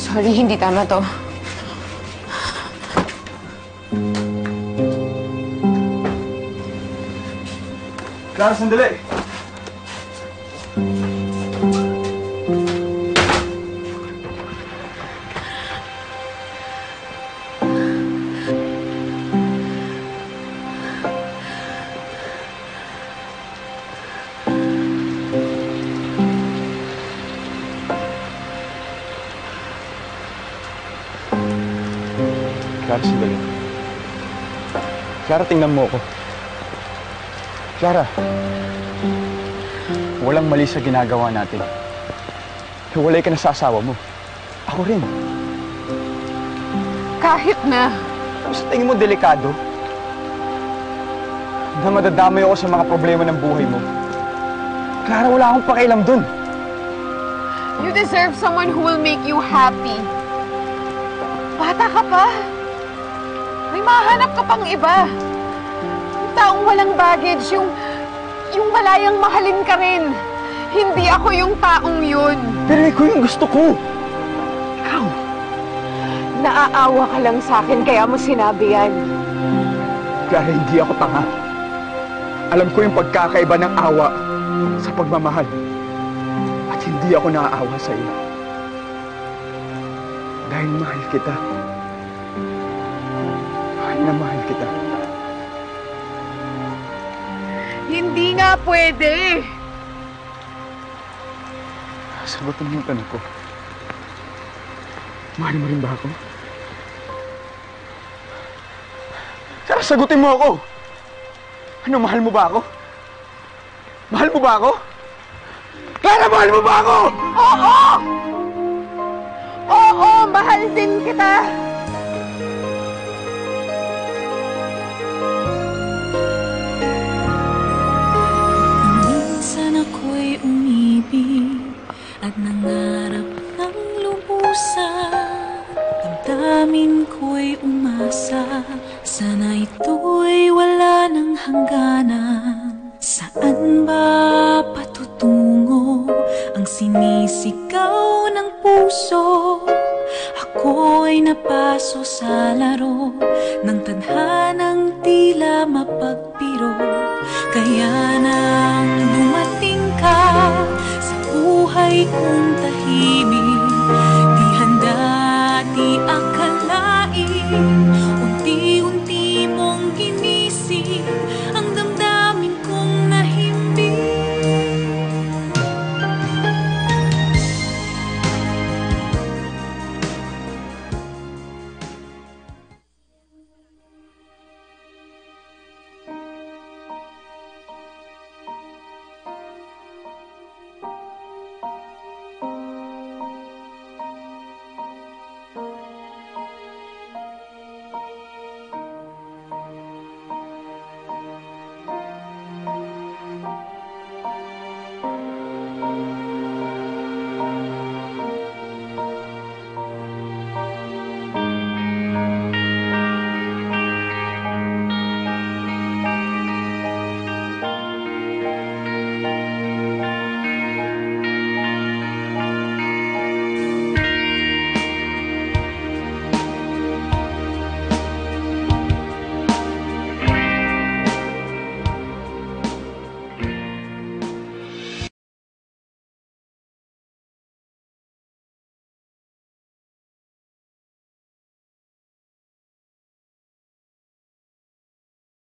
Sorry, hindi tama to. Clara, sandali! Clara, sandali. Clara, tingnan mo ako. Clara, walang mali sa ginagawa natin. Hiwalay ka na sa asawa mo. Ako rin. Kahit na. Sa tingin mo delikado? Na madadamay ako sa mga problema ng buhay mo. Clara, wala akong pakialam dun. You deserve someone who will make you happy. Bata ka pa. May mahanap ka pang iba. Yung taong walang baggage, yung malayang mahalin ka rin. Hindi ako yung taong yun. Pero ikaw yung gusto ko. Ikaw, naaawa ka lang sa akin, kaya mo sinabi yan. Clara, hindi ako tanga. Alam ko yung pagkakaiba ng awa sa pagmamahal. At hindi ako naaawa sa iyo. Dahil mahal kita. Mahal na mahal kita. Hindi nga pwede. Sagutin mo yung tanong ko. Mahal mo rin ba ako? Sara, sagutin mo ako! Ano, mahal mo ba ako? Mahal mo ba ako? Clara, mahal mo ba ako? Oo! Oo, mahal din kita. Minsan ako'y umibig at nangarap ng lubusan. Damdamin ko'y umasa, sana ito'y wala ng hangganan. Saan ba patutungo ang sinisigaw ng puso? Ako'y napaso sa laro ng tadhanang tila mapagpiro. Kaya nang dumating ka sa buhay kong